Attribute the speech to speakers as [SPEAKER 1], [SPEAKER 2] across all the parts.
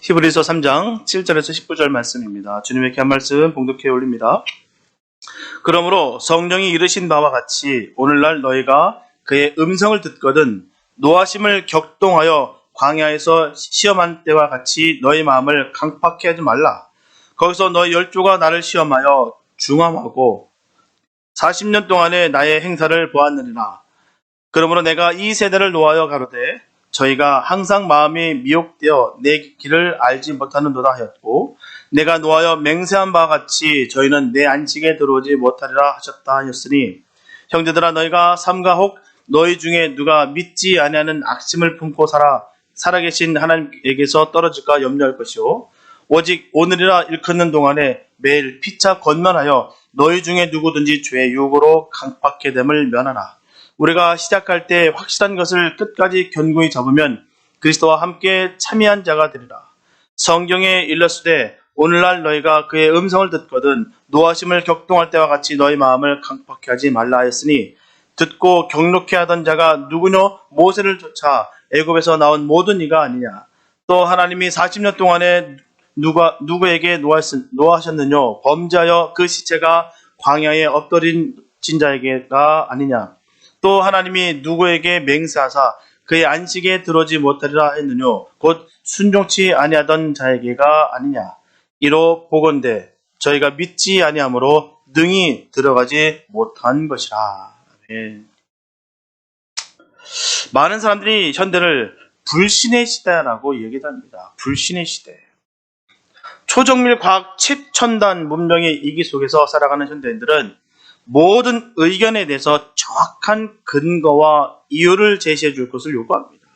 [SPEAKER 1] 히브리서 3장 7절에서 19절 말씀입니다. 주님의 귀한 말씀 봉독해 올립니다. 그러므로 성령이 이르신 바와 같이 오늘날 너희가 그의 음성을 듣거든 노하심을 격동하여 광야에서 시험한 때와 같이 너희 마음을 강팍해 하지 말라. 거기서 너희 열조가 나를 시험하여 중함하고 40년 동안의 나의 행사를 보았느니라. 그러므로 내가 이 세대를 노하여 가로되 저희가 항상 마음이 미혹되어 내 길을 알지 못하는도다 하였고, 내가 노하여 맹세한 바와 같이 저희는 내 안식에 들어오지 못하리라 하셨다 하였으니, 형제들아 너희가 삼가 혹 너희 중에 누가 믿지 아니하는 악심을 품고 살아계신 하나님에게서 떨어질까 염려할 것이요, 오직 오늘이라 일컫는 동안에 매일 피차 권면하여 너희 중에 누구든지 죄의 유혹으로 강팍해 됨을 면하라. 우리가 시작할 때 확실한 것을 끝까지 견고히 잡으면 그리스도와 함께 참여한 자가 되리라. 성경에 일렀으되 오늘날 너희가 그의 음성을 듣거든 노하심을 격동할 때와 같이 너희 마음을 강팍해 하지 말라 하였으니, 듣고 경록해 하던 자가 누구뇨? 모세를 쫓아 애굽에서 나온 모든 이가 아니냐. 또 하나님이 40년 동안에 누구에게 노하셨느뇨? 범죄하여 그 시체가 광야에 엎드린 자에게가 아니냐. 또 하나님이 누구에게 맹세하사 그의 안식에 들어오지 못하리라 했느뇨? 곧 순종치 아니하던 자에게가 아니냐. 이로 보건대 저희가 믿지 아니하므로 능히 들어가지 못한 것이라. 아멘. 많은 사람들이 현대를 불신의 시대라고 얘기합니다. 불신의 시대. 초정밀 과학 최첨단 문명의 이기 속에서 살아가는 현대인들은 모든 의견에 대해서 정확한 근거와 이유를 제시해 줄 것을 요구합니다.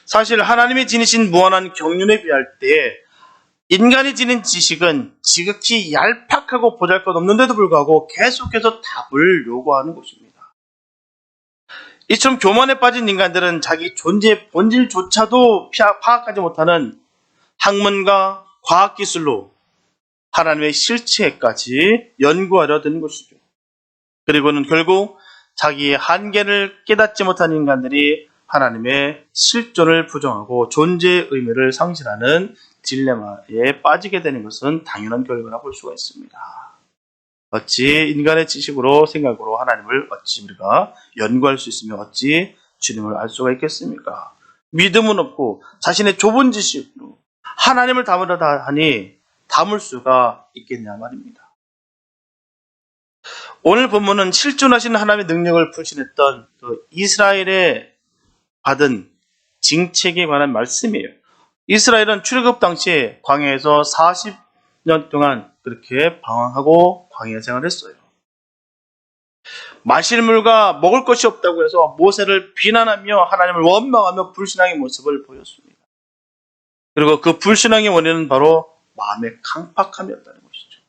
[SPEAKER 1] 사실 하나님이 지니신 무한한 경륜에 비할 때 인간이 지닌 지식은 지극히 얄팍하고 보잘것없는데도 불구하고 계속해서 답을 요구하는 것입니다. 이처럼 교만에 빠진 인간들은 자기 존재의 본질조차도 파악하지 못하는 학문과 과학기술로 하나님의 실체까지 연구하려 드는 것이죠. 그리고는 결국 자기의 한계를 깨닫지 못한 인간들이 하나님의 실존을 부정하고 존재의 의미를 상실하는 딜레마에 빠지게 되는 것은 당연한 결과라 볼 수가 있습니다. 어찌 인간의 지식으로 생각으로 하나님을 어찌 우리가 연구할 수 있으며 어찌 주님을 알 수가 있겠습니까? 믿음은 없고 자신의 좁은 지식으로 하나님을 담으려다 하니 담을 수가 있겠냐 말입니다. 오늘 본문은 실존하신 하나님의 능력을 불신했던 이스라엘에 받은 징책에 관한 말씀이에요. 이스라엘은 출애굽 당시에 광야에서 40년 동안 그렇게 방황하고 광야 생활을 했어요. 마실 물과 먹을 것이 없다고 해서 모세를 비난하며 하나님을 원망하며 불신앙의 모습을 보였습니다. 그리고 그 불신앙의 원인은 바로 마음의 강팍함이었다는 것이죠.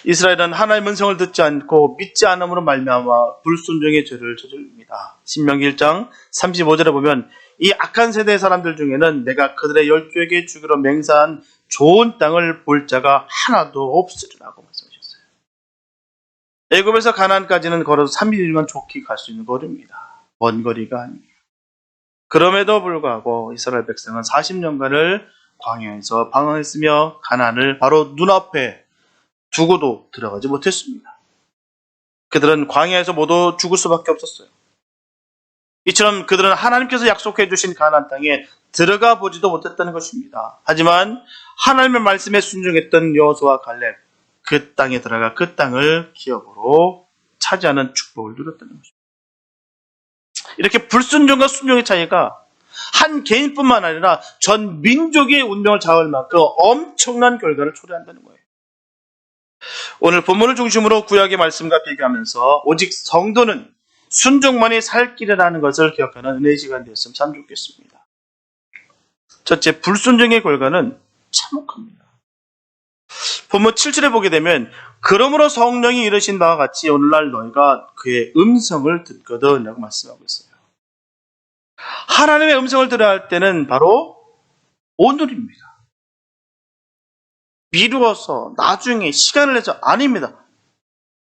[SPEAKER 1] 이스라엘은 하나님의 음성을 듣지 않고 믿지 않음으로 말미암아 불순종의 죄를 저지릅니다. 신명기 1장 35절에 보면 이 악한 세대의 사람들 중에는 내가 그들의 열조에게 주기로 맹세한 좋은 땅을 볼 자가 하나도 없으리라고 말씀하셨어요. 애굽에서 가나안까지는 걸어서 3일이면 좋게 갈 수 있는 거리입니다. 먼 거리가 아니에요. 그럼에도 불구하고 이스라엘 백성은 40년간을 광야에서 방황했으며 가나안을 바로 눈앞에 두고도 들어가지 못했습니다. 그들은 광야에서 모두 죽을 수밖에 없었어요. 이처럼 그들은 하나님께서 약속해 주신 가나안 땅에 들어가 보지도 못했다는 것입니다. 하지만 하나님의 말씀에 순종했던 여호수아와 갈렙, 그 땅에 들어가 그 땅을 기업으로 차지하는 축복을 누렸다는 것입니다. 이렇게 불순종과 순종의 차이가 한 개인뿐만 아니라 전 민족의 운명을 좌우할 만큼 엄청난 결과를 초래한다는 거예요. 오늘 본문을 중심으로 구약의 말씀과 비교하면서 오직 성도는 순종만이 살 길이라는 것을 기억하는 은혜의 시간 되었으면 참 좋겠습니다. 첫째, 불순종의 결과는 참혹합니다. 본문 7절에 보게 되면 그러므로 성령이 이르신 바와 같이 오늘날 너희가 그의 음성을 듣거든 라고 말씀하고 있어요. 하나님의 음성을 들어야 할 때는 바로 오늘입니다. 미루어서 나중에 시간을 내서 아닙니다.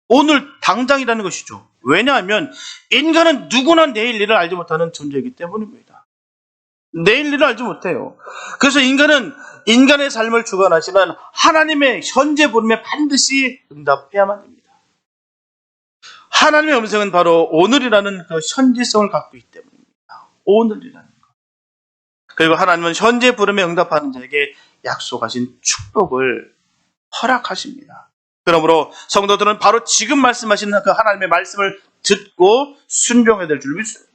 [SPEAKER 1] 오늘 당장이라는 것이죠. 왜냐하면 인간은 누구나 내일 일을 알지 못하는 존재이기 때문입니다. 내일 일을 알지 못해요. 그래서 인간은 인간의 삶을 주관하시는 하나님의 현재 부름에 반드시 응답해야만 됩니다. 하나님의 음성은 바로 오늘이라는 그 현지성을 갖고 있기 때문입니다. 오늘이라는 것. 그리고 하나님은 현재 부름에 응답하는 자에게 약속하신 축복을 허락하십니다. 그러므로 성도들은 바로 지금 말씀하시는 그 하나님의 말씀을 듣고 순종해야 될 줄 믿습니다.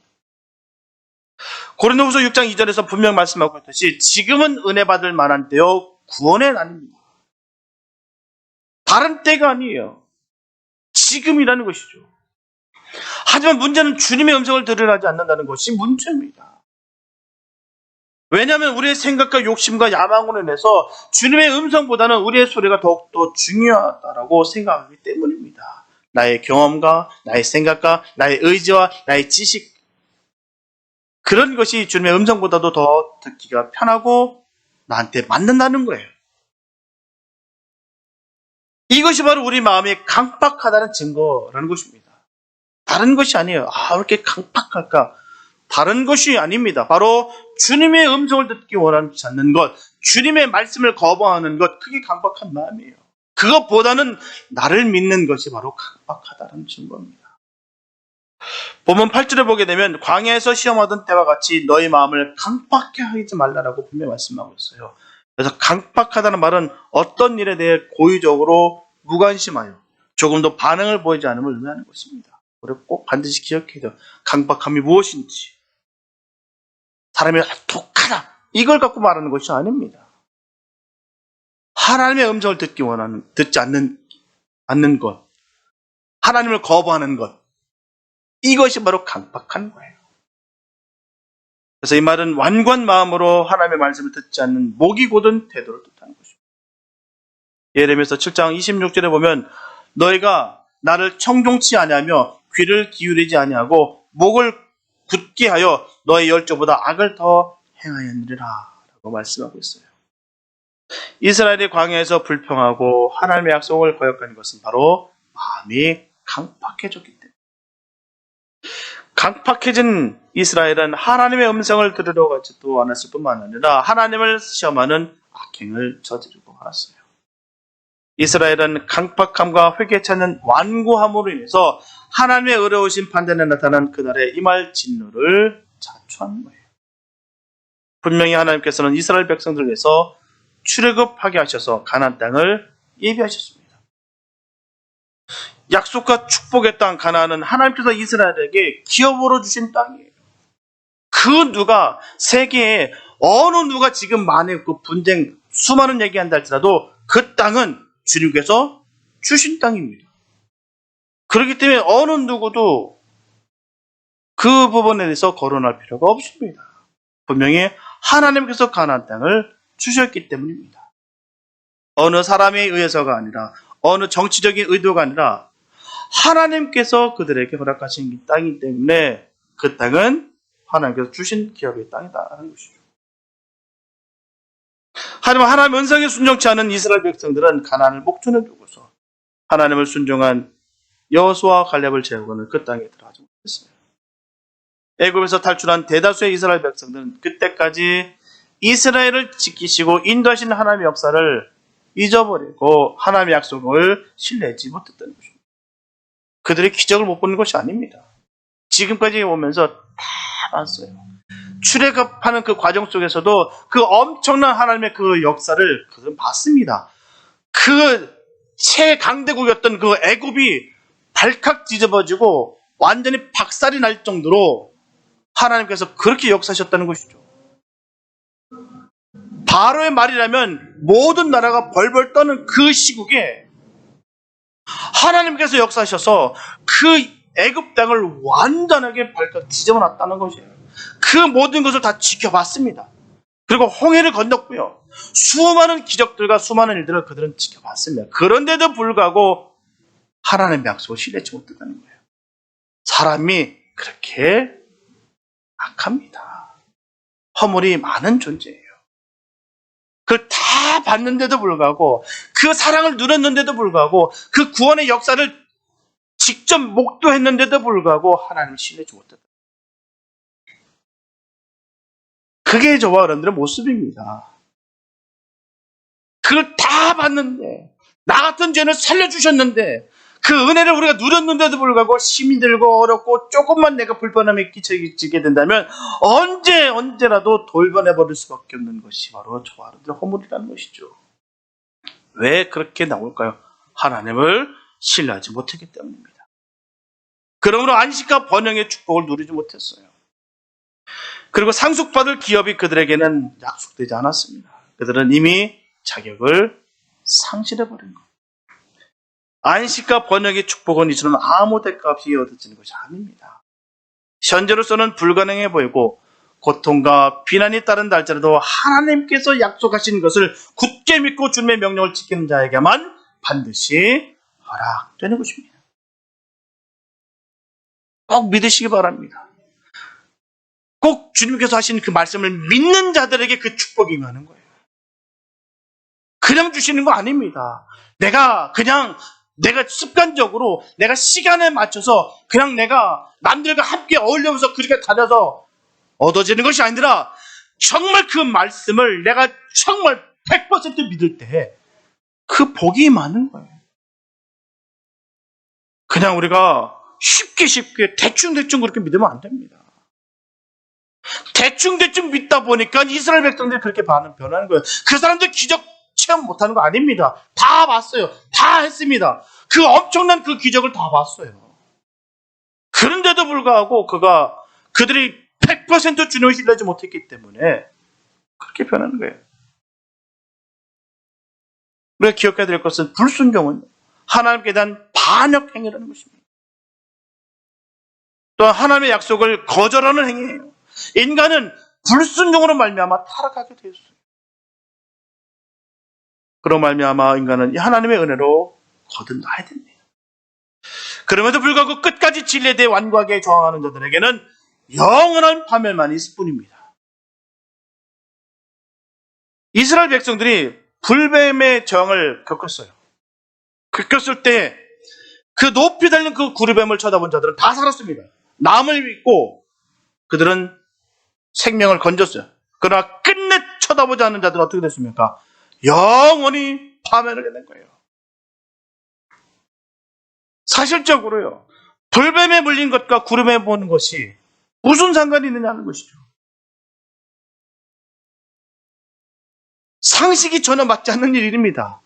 [SPEAKER 1] 고린도후서 6장 2절에서 분명 말씀하고 있듯이 지금은 은혜 받을 만한 때요 구원의 날입니다. 다른 때가 아니에요. 지금이라는 것이죠. 하지만 문제는 주님의 음성을 들으려 하지 않는다는 것이 문제입니다. 왜냐하면 우리의 생각과 욕심과 야망으로 인해서 주님의 음성보다는 우리의 소리가 더욱더 중요하다고 생각하기 때문입니다. 나의 경험과 나의 생각과 나의 의지와 나의 지식, 그런 것이 주님의 음성보다도 더 듣기가 편하고 나한테 맞는다는 거예요. 이것이 바로 우리 마음이 강박하다는 증거라는 것입니다. 다른 것이 아니에요. 왜 이렇게 강박할까? 다른 것이 아닙니다. 바로 주님의 음성을 듣기 원하지 않는 것, 주님의 말씀을 거부하는 것, 그게 강박한 마음이에요. 그것보다는 나를 믿는 것이 바로 강박하다는 증거입니다. 본문 8절에 보게 되면 광야에서 시험하던 때와 같이 너희 마음을 강박해 하지 말라라고 분명히 말씀하고 있어요. 그래서 강박하다는 말은 어떤 일에 대해 고의적으로 무관심하여 조금도 반응을 보이지 않음을 의미하는 것입니다. 우리 꼭 반드시 기억해야 돼요. 강박함이 무엇인지. 사람이 독하다 이걸 갖고 말하는 것이 아닙니다. 하나님의 음성을 듣지 않는 것, 하나님을 거부하는 것, 이것이 바로 강박한 거예요. 그래서 이 말은 완고한 마음으로 하나님의 말씀을 듣지 않는 목이 곧은 태도를 뜻하는 것입니다. 예레미야서 7장 26절에 보면 너희가 나를 청종치 아니하며 귀를 기울이지 아니하고 목을 굳게 하여 너의 열조보다 악을 더 행하였느니라 라고 말씀하고 있어요. 이스라엘이 광야에서 불평하고 하나님의 약속을 거역한 것은 바로 마음이 강팍해졌기 때문에. 강팍해진 이스라엘은 하나님의 음성을 들으러 가지도 않았을 뿐만 아니라 하나님을 시험하는 악행을 저지르고 말았어요. 이스라엘은 강팍함과 회개 찾는 완고함으로 인해서 하나님의 어려우신 판단에 나타난 그날의 임할 진노를 자초한 거예요. 분명히 하나님께서는 이스라엘 백성들을 위해서 출애굽하게 하셔서 가나안 땅을 예비하셨습니다. 약속과 축복의 땅 가나안은 하나님께서 이스라엘에게 기업으로 주신 땅이에요. 그 누가 세계에 어느 누가 지금 만에 그 분쟁 수많은 얘기한다 할지라도 그 땅은 주님께서 주신 땅입니다. 그렇기 때문에 어느 누구도 그 부분에 대해서 거론할 필요가 없습니다. 분명히 하나님께서 가나안 땅을 주셨기 때문입니다. 어느 사람에 의해서가 아니라 어느 정치적인 의도가 아니라 하나님께서 그들에게 허락하신 땅이기 때문에 그 땅은 하나님께서 주신 기업의 땅이다라는 것이죠. 하지만 하나님 음성에 순종치 않은 이스라엘 백성들은 가나안을 목전에 두고서 하나님을 순종한 여호수아와 갈렙을 제거하는 그 땅에 들어가지 못했어요. 애굽에서 탈출한 대다수의 이스라엘 백성들은 그때까지 이스라엘을 지키시고 인도하시는 하나님의 역사를 잊어버리고 하나님의 약속을 신뢰하지 못했다는 것입니다. 그들이 기적을 못 보는 것이 아닙니다. 지금까지 오면서 다 봤어요. 출애굽하는 그 과정 속에서도 그 엄청난 하나님의 그 역사를 그들은 봤습니다. 그 최강대국이었던 그 애굽이 발칵 뒤집어지고 완전히 박살이 날 정도로 하나님께서 그렇게 역사하셨다는 것이죠. 바로의 말이라면 모든 나라가 벌벌 떠는 그 시국에 하나님께서 역사하셔서 그 애굽 땅을 완전하게 발칵 뒤집어놨다는 것이에요. 그 모든 것을 다 지켜봤습니다. 그리고 홍해를 건넜고요. 수많은 기적들과 수많은 일들을 그들은 지켜봤습니다. 그런데도 불구하고 하나님의 약속을 신뢰치 못했다는 거예요. 사람이 그렇게 악합니다. 허물이 많은 존재예요. 그걸 다 봤는데도 불구하고 그 사랑을 누렸는데도 불구하고 그 구원의 역사를 직접 목도했는데도 불구하고 하나님을 신뢰치 못했다. 그게 저와 여러분들의 모습입니다. 그걸 다 봤는데, 나 같은 죄는 살려주셨는데, 그 은혜를 우리가 누렸는데도 불구하고 힘이 들고 어렵고 조금만 내가 불편함에 끼치게 된다면 언제라도 돌변해버릴 수밖에 없는 것이 바로 저와 여러분들의 허물이라는 것이죠. 왜 그렇게 나올까요? 하나님을 신뢰하지 못했기 때문입니다. 그러므로 안식과 번영의 축복을 누리지 못했어요. 그리고 상속받을 기업이 그들에게는 약속되지 않았습니다. 그들은 이미 자격을 상실해버린 것. 안식과 번영의 축복은 이처럼 아무 대가 없이 얻어지는 것이 아닙니다. 현재로서는 불가능해 보이고 고통과 비난이 따른다 할지라도 하나님께서 약속하신 것을 굳게 믿고 주님의 명령을 지키는 자에게만 반드시 허락되는 것입니다. 꼭 믿으시기 바랍니다. 꼭 주님께서 하신 그 말씀을 믿는 자들에게 그 축복이 임하는 거예요. 그냥 주시는 거 아닙니다. 내가 습관적으로 내가 시간에 맞춰서 그냥 내가 남들과 함께 어울리면서 그렇게 다녀서 얻어지는 것이 아니라 정말 그 말씀을 내가 정말 100% 믿을 때 그 복이 임하는 거예요. 그냥 우리가 쉽게 대충 그렇게 믿으면 안 됩니다. 대충 믿다 보니까 이스라엘 백성들이 그렇게 변하는 거예요. 그 사람들 기적 체험 못하는 거 아닙니다. 다 봤어요. 다 했습니다. 그 엄청난 그 기적을 다 봤어요. 그런데도 불구하고 그들이 100% 주님을 신뢰하지 못했기 때문에 그렇게 변하는 거예요. 우리가 기억해야 될 것은 불순종은 하나님께 대한 반역 행위라는 것입니다. 또한 하나님의 약속을 거절하는 행위예요. 인간은 불순종으로 말미암아 타락하게 되었어요. 그로 말미암아 인간은 하나님의 은혜로 거듭나야 됩니다. 그럼에도 불구하고 끝까지 진리에 대해 완고하게 저항하는 자들에게는 영원한 파멸만 있을 뿐입니다. 이스라엘 백성들이 불뱀의 저항을 겪었어요. 겪었을 때 그 높이 달린 그 구르뱀을 쳐다본 자들은 다 살았습니다. 남을 믿고 그들은 생명을 건졌어요. 그러나 끝내 쳐다보지 않는 자들은 어떻게 됐습니까? 영원히 파멸을 된 거예요. 사실적으로요, 불뱀에 물린 것과 구름에 보는 것이 무슨 상관이 있느냐는 것이죠. 상식이 전혀 맞지 않는 일입니다.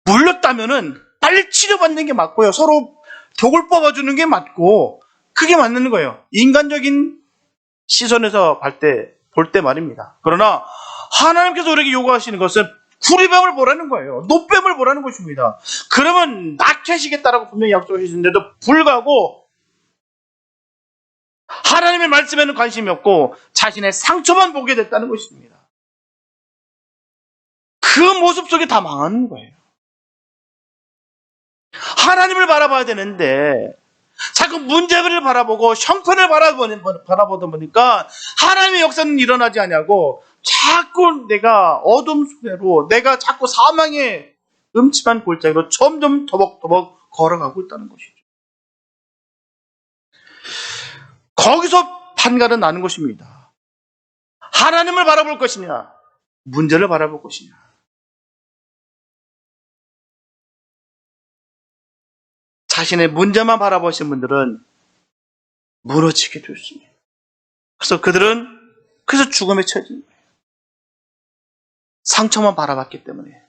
[SPEAKER 1] 물렸다면은 빨리 치료받는 게 맞고요. 서로 독을 뽑아주는 게 맞고, 그게 맞는 거예요. 인간적인 시선에서 볼 때 말입니다. 그러나 하나님께서 우리에게 요구하시는 것은 구리뱀을 보라는 거예요. 노뱀을 보라는 것입니다. 그러면 낫게 하시겠다라고 분명히 약속하시는데도 불구하고 하나님의 말씀에는 관심이 없고 자신의 상처만 보게 됐다는 것입니다. 그 모습 속에 다 망하는 거예요. 하나님을 바라봐야 되는데 자꾸 문제를 바라보고 형편을 바라보다 보니까 하나님의 역사는 일어나지 않냐고 자꾸 내가 어둠 속으로 내가 자꾸 사망의 음침한 골짜기로 점점 더벅더벅 걸어가고 있다는 것이죠. 거기서 판가는 나는 것입니다. 하나님을 바라볼 것이냐, 문제를 바라볼 것이냐. 자신의 문제만 바라보신 분들은 무너지게 됐습니다. 그래서 죽음에 처해진 거예요. 상처만 바라봤기 때문에.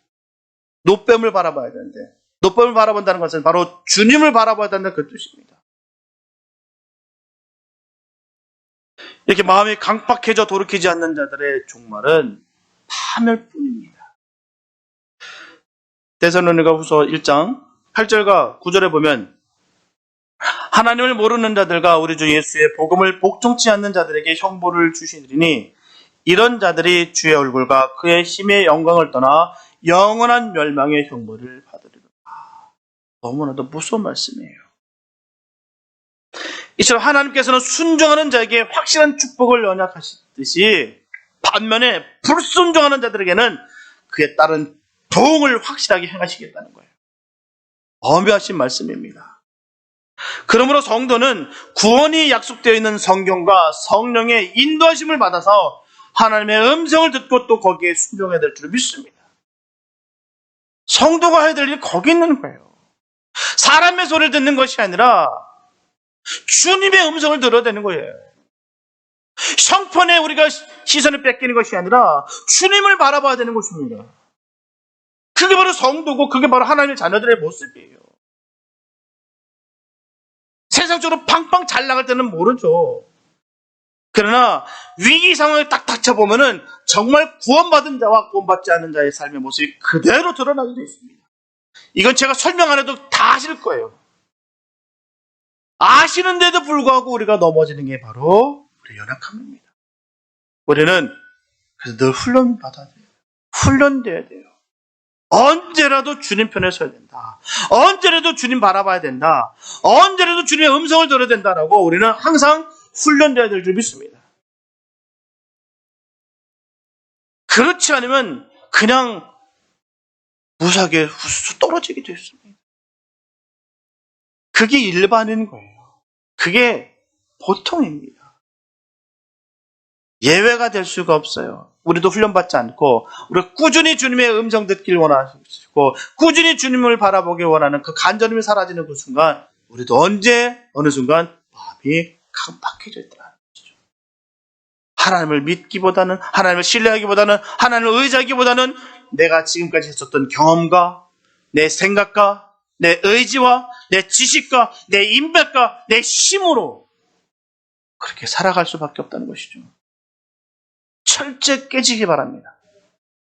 [SPEAKER 1] 노뱀을 바라봐야 되는데, 노뱀을 바라본다는 것은 바로 주님을 바라봐야 된다는 그 뜻입니다. 이렇게 마음이 강팍해져 돌이키지 않는 자들의 종말은 파멸뿐입니다. 데살로니가후서 1장 8절과 9절에 보면 하나님을 모르는 자들과 우리 주 예수의 복음을 복종치 않는 자들에게 형벌을 주시리니 이런 자들이 주의 얼굴과 그의 힘의 영광을 떠나 영원한 멸망의 형벌을 받으리라. 너무나도 무서운 말씀이에요. 이처럼 하나님께서는 순종하는 자에게 확실한 축복을 언약하시듯이 반면에 불순종하는 자들에게는 그에 따른 도움을 확실하게 행하시겠다는 거예요. 엄묘하신 말씀입니다. 그러므로 성도는 구원이 약속되어 있는 성경과 성령의 인도하심을 받아서 하나님의 음성을 듣고 또 거기에 순종해야 될 줄 믿습니다. 성도가 해야 될 일이 거기 있는 거예요. 사람의 소리를 듣는 것이 아니라 주님의 음성을 들어야 되는 거예요. 형편에 우리가 시선을 뺏기는 것이 아니라 주님을 바라봐야 되는 것입니다. 그게 바로 성도고 그게 바로 하나님의 자녀들의 모습이에요. 세상적으로 팡팡 잘 나갈 때는 모르죠. 그러나 위기 상황에 딱 닥쳐보면은 정말 구원받은 자와 구원받지 않은 자의 삶의 모습이 그대로 드러나게 되어 있습니다. 이건 제가 설명 안 해도 다 아실 거예요. 아시는데도 불구하고 우리가 넘어지는 게 바로 우리의 연약함입니다. 우리는 그래서 늘 훈련받아야 돼요. 훈련돼야 돼요. 언제라도 주님 편에 서야 된다. 언제라도 주님 바라봐야 된다. 언제라도 주님의 음성을 들어야 된다라고 우리는 항상 훈련돼야 될 줄 믿습니다. 그렇지 않으면 그냥 무사하게 후수 떨어지게 됐습니다. 그게 일반인 거예요. 그게 보통입니다. 예외가 될 수가 없어요. 우리도 훈련받지 않고 우리가 꾸준히 주님의 음성 듣길 원하시고 꾸준히 주님을 바라보길 원하는 그 간절함이 사라지는 그 순간 우리도 언제 어느 순간 마음이 강박해져 있더라는 것이죠. 하나님을 믿기보다는 하나님을 신뢰하기보다는 하나님을 의지하기보다는 내가 지금까지 했었던 경험과 내 생각과 내 의지와 내 지식과 내 인맥과 내 힘으로 그렇게 살아갈 수밖에 없다는 것이죠. 철저히 깨지기 바랍니다.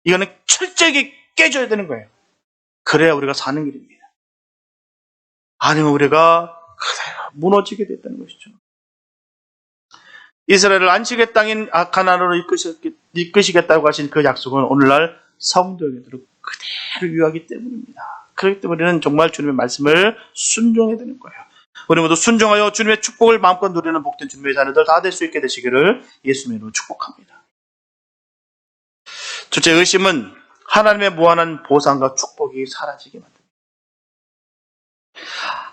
[SPEAKER 1] 이거는 철저하게 깨져야 되는 거예요. 그래야 우리가 사는 길입니다. 아니면 우리가 그대로 무너지게 됐다는 것이죠. 이스라엘을 안식의 땅인 가나안으로 이끄시겠다고 하신 그 약속은 오늘날 성도에게도 그대로 유효하기 때문입니다. 그렇기 때문에 우리는 정말 주님의 말씀을 순종해야 되는 거예요. 우리 모두 순종하여 주님의 축복을 마음껏 누리는 복된 주님의 자녀들 다 될 수 있게 되시기를 예수님으로 축복합니다. 둘째, 의심은 하나님의 무한한 보상과 축복이 사라지게 만듭니다.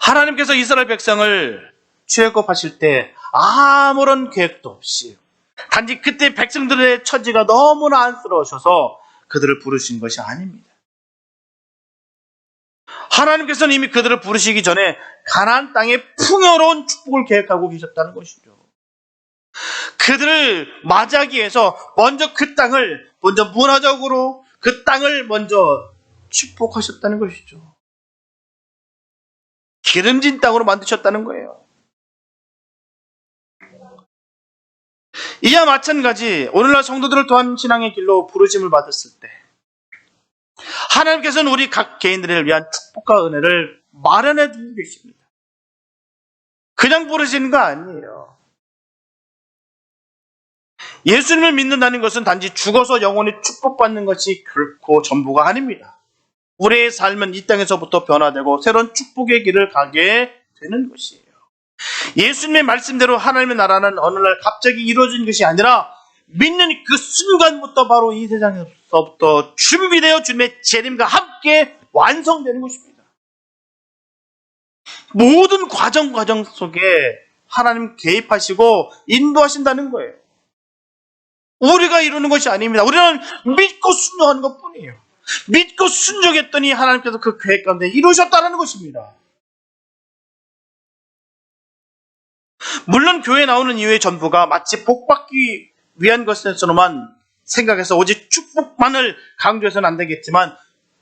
[SPEAKER 1] 하나님께서 이스라엘 백성을 출애굽하실 때 아무런 계획도 없이 단지 그때 백성들의 처지가 너무나 안쓰러우셔서 그들을 부르신 것이 아닙니다. 하나님께서는 이미 그들을 부르시기 전에 가나안 땅에 풍요로운 축복을 계획하고 계셨다는 것이죠. 그들을 맞이하기 위해서 먼저 그 땅을 먼저 문화적으로 그 땅을 먼저 축복하셨다는 것이죠. 기름진 땅으로 만드셨다는 거예요. 이와 마찬가지 오늘날 성도들을 또한 신앙의 길로 부르심을 받았을 때 하나님께서는 우리 각 개인들을 위한 축복과 은혜를 마련해 두고 계십니다. 그냥 부르시는 거 아니에요. 예수님을 믿는다는 것은 단지 죽어서 영원히 축복받는 것이 결코 전부가 아닙니다. 우리의 삶은 이 땅에서부터 변화되고 새로운 축복의 길을 가게 되는 것이에요. 예수님의 말씀대로 하나님의 나라는 어느 날 갑자기 이루어진 것이 아니라 믿는 그 순간부터 바로 이 세상에서부터 준비되어 주님의 재림과 함께 완성되는 것입니다. 모든 과정 속에 하나님 개입하시고 인도하신다는 거예요. 우리가 이루는 것이 아닙니다. 우리는 믿고 순종하는 것뿐이에요. 믿고 순종했더니 하나님께서 그 계획 가운데 이루셨다는 것입니다. 물론 교회에 나오는 이유의 전부가 마치 복받기 위한 것으로만 생각해서 오직 축복만을 강조해서는 안 되겠지만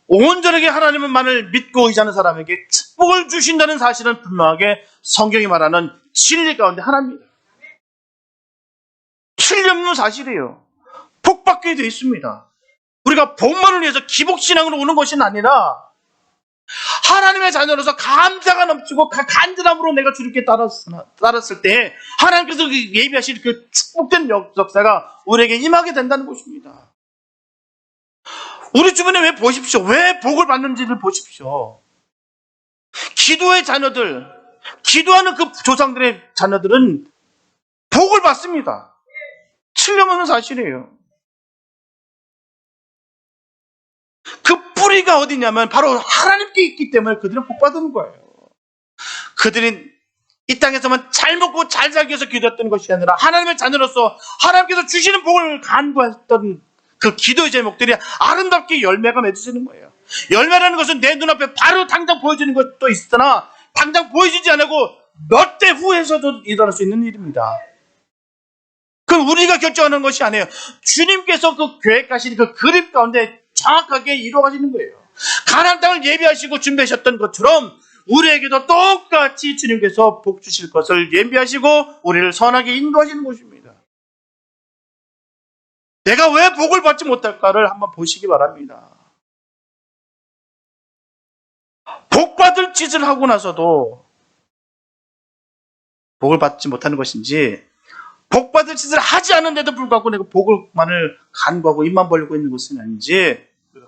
[SPEAKER 1] 온전하게 하나님만을 믿고 의지하는 사람에게 축복을 주신다는 사실은 분명하게 성경이 말하는 진리 가운데 하나입니다. 틀림없는 사실이에요. 복받게 되어 있습니다. 우리가 복만을 위해서 기복신앙으로 오는 것이 아니라 하나님의 자녀로서 감사가 넘치고 간절함으로 내가 주님께 따랐을 때 하나님께서 예비하실 그 축복된 역사가 우리에게 임하게 된다는 것입니다. 우리 주변에 왜 보십시오. 왜 복을 받는지를 보십시오. 기도의 자녀들, 기도하는 그 조상들의 자녀들은 복을 받습니다. 틀림없는 사실이에요. 그 뿌리가 어디냐면 바로 하나님께 있기 때문에 그들은 복 받은 거예요. 그들이 이 땅에서만 잘 먹고 잘 살기 위해서 기도했던 것이 아니라 하나님의 자녀로서 하나님께서 주시는 복을 간구했던 그 기도의 제목들이 아름답게 열매가 맺어지는 거예요. 열매라는 것은 내 눈앞에 바로 당장 보여지는 것도 있으나 당장 보여지지 않고 몇 대 후에서도 일어날 수 있는 일입니다. 그건 우리가 결정하는 것이 아니에요. 주님께서 그 계획하신 그 그림 가운데 정확하게 이루어가시는 거예요. 가나안 땅을 예비하시고 준비하셨던 것처럼 우리에게도 똑같이 주님께서 복 주실 것을 예비하시고 우리를 선하게 인도하시는 것입니다. 내가 왜 복을 받지 못할까를 한번 보시기 바랍니다. 복 받을 짓을 하고 나서도 복을 받지 못하는 것인지, 복 받을 짓을 하지 않은데도 불구하고 내가 복을만을 간구하고 입만 벌리고 있는 것은 아닌지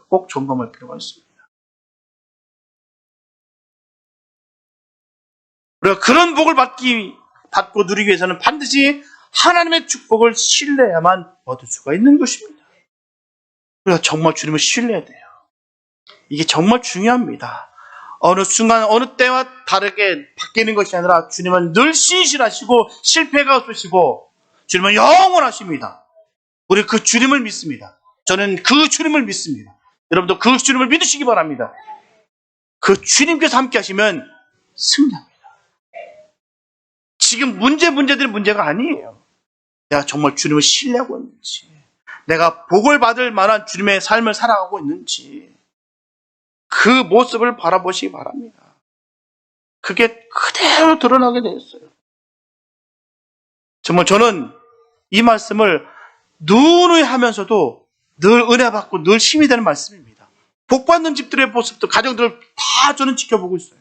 [SPEAKER 1] 꼭 점검할 필요가 있습니다. 우리가 그런 복을 받고 누리기 위해서는 반드시 하나님의 축복을 신뢰해야만 얻을 수가 있는 것입니다. 우리가 정말 주님을 신뢰해야 돼요. 이게 정말 중요합니다. 어느 순간 어느 때와 다르게 바뀌는 것이 아니라 주님은 늘 신실하시고 실패가 없으시고 주님은 영원하십니다. 우리 그 주님을 믿습니다. 저는 그 주님을 믿습니다. 여러분도 그 주님을 믿으시기 바랍니다. 그 주님께서 함께 하시면 승리합니다. 지금 문제들이 문제가 아니에요. 내가 정말 주님을 신뢰하고 있는지, 내가 복을 받을 만한 주님의 삶을 살아가고 있는지 그 모습을 바라보시기 바랍니다. 그게 그대로 드러나게 되었어요. 정말 저는 이 말씀을 누누이 하면서도 늘 은혜 받고 늘 힘이 되는 말씀입니다. 복 받는 집들의 모습도 가정들을 다 저는 지켜보고 있어요.